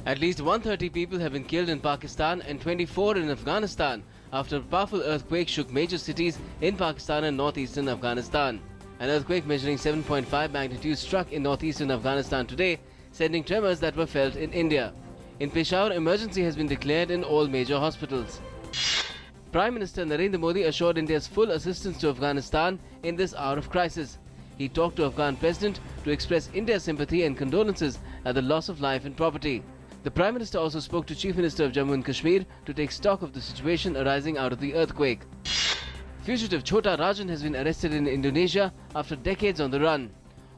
At least 130 people have been killed in Pakistan and 24 in Afghanistan after a powerful earthquake shook major cities in Pakistan and northeastern Afghanistan. An earthquake measuring 7.5 magnitude struck in northeastern Afghanistan today, sending tremors that were felt in India. In Peshawar, emergency has been declared in all major hospitals. Prime Minister Narendra Modi assured India's full assistance to Afghanistan in this hour of crisis. He talked to Afghan President to express India's sympathy and condolences at the loss of life and property. The Prime Minister also spoke to Chief Minister of Jammu and Kashmir to take stock of the situation arising out of the earthquake. Fugitive Chota Rajan has been arrested in Indonesia after decades on the run.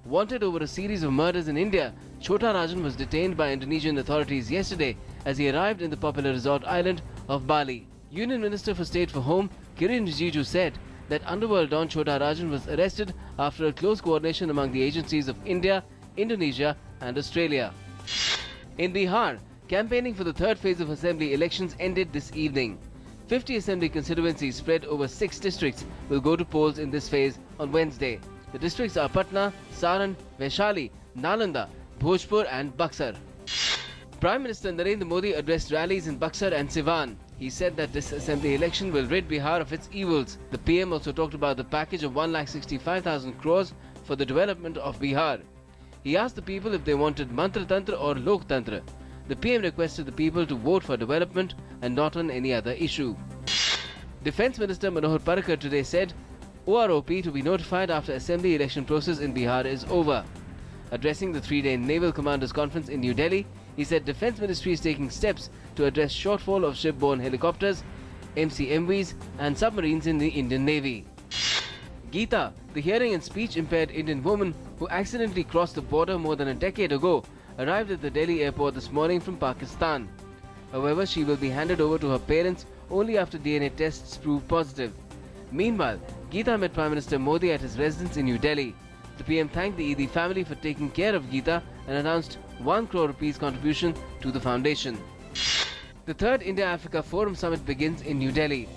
Wanted over a series of murders in India, Chota Rajan was detained by Indonesian authorities yesterday as he arrived in the popular resort island of Bali. Union Minister for State for Home, Kiren Rijiju, said that underworld don Chota Rajan was arrested after a close coordination among the agencies of India, Indonesia and Australia. In Bihar, campaigning for the third phase of assembly elections ended this evening. 50 assembly constituencies spread over 6 districts will go to polls in this phase on Wednesday. The districts are Patna, Saran, Vaishali, Nalanda, Bhojpur and Buxar. Prime Minister Narendra Modi addressed rallies in Buxar and Siwan. He said that this assembly election will rid Bihar of its evils. The PM also talked about the package of 1,65,000 crores for the development of Bihar. He asked the people if they wanted Mantra Tantra or Lok Tantra. The PM requested the people to vote for development and not on any other issue. Defence Minister Manohar Parrikar today said OROP to be notified after assembly election process in Bihar is over. Addressing the 3-day Naval Commanders Conference in New Delhi, he said Defence Ministry is taking steps to address shortfall of shipborne helicopters, MCMVs and submarines in the Indian Navy. Geeta, the hearing and speech impaired Indian woman who accidentally crossed the border more than a decade ago, arrived at the Delhi airport this morning from Pakistan. However, she will be handed over to her parents only after DNA tests prove positive. Meanwhile, Geeta met Prime Minister Modi at his residence in New Delhi. The PM thanked the Eidi family for taking care of Geeta and announced 1 crore rupees contribution to the foundation. The third India-Africa Forum Summit begins in New Delhi.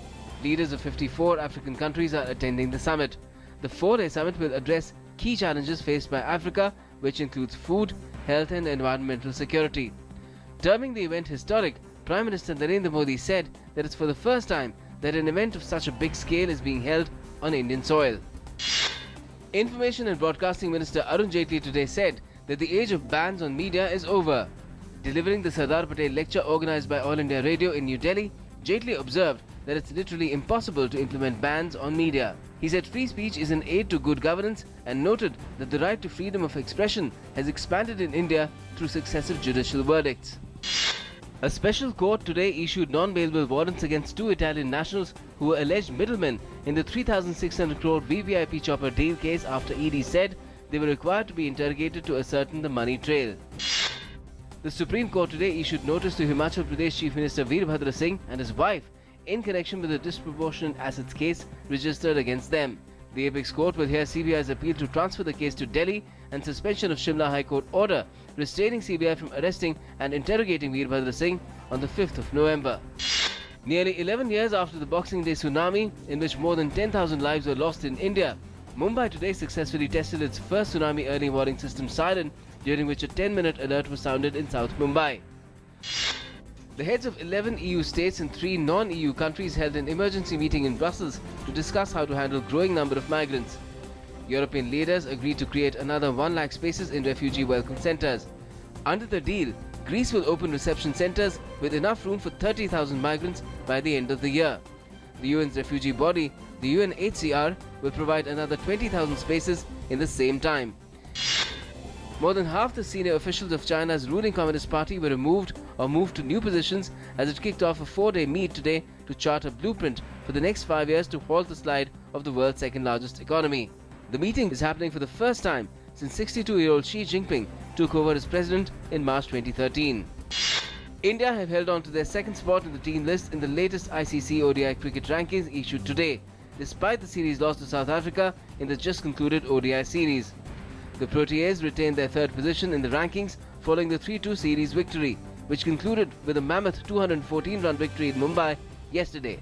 Leaders of 54 African countries are attending the summit. The 4-day summit will address key challenges faced by Africa, which includes food, health and environmental security. Terming the event historic, Prime Minister Narendra Modi said that it's for the first time that an event of such a big scale is being held on Indian soil. Information and Broadcasting Minister Arun Jaitley today said that the age of bans on media is over. Delivering the Sardar Patel lecture organized by All India Radio in New Delhi, Jaitley observed that it's literally impossible to implement bans on media. He said free speech is an aid to good governance and noted that the right to freedom of expression has expanded in India through successive judicial verdicts. A special court today issued non-bailable warrants against 2 Italian nationals who were alleged middlemen in the 3,600 crore VVIP chopper deal case after ED said they were required to be interrogated to ascertain the money trail. The Supreme Court today issued notice to Himachal Pradesh Chief Minister Veerbhadra Singh and his wife in connection with the disproportionate assets case registered against them. The Apex Court will hear CBI's appeal to transfer the case to Delhi and suspension of Shimla High Court order restraining CBI from arresting and interrogating Veerbhadra Singh on the 5th of November. Nearly 11 years after the Boxing Day tsunami, in which more than 10,000 lives were lost in India, Mumbai today successfully tested its first tsunami early warning system siren, during which a 10-minute alert was sounded in South Mumbai. The heads of 11 EU states and 3 non-EU countries held an emergency meeting in Brussels to discuss how to handle growing number of migrants. European leaders agreed to create another 1 lakh spaces in refugee welcome centres. Under the deal, Greece will open reception centres with enough room for 30,000 migrants by the end of the year. The UN's refugee body, the UNHCR, will provide another 20,000 spaces in the same time. More than half the senior officials of China's ruling Communist Party were removed or moved to new positions as it kicked off a 4-day meet today to chart a blueprint for the next 5 years to halt the slide of the world's second largest economy. The meeting is happening for the first time since 62-year-old Xi Jinping took over as president in March 2013. India have held on to their second spot in the team list in the latest ICC ODI cricket rankings issued today, despite the series loss to South Africa in the just concluded ODI series. The Proteas retained their third position in the rankings following the 3-2 series victory, which concluded with a mammoth 214-run victory in Mumbai yesterday.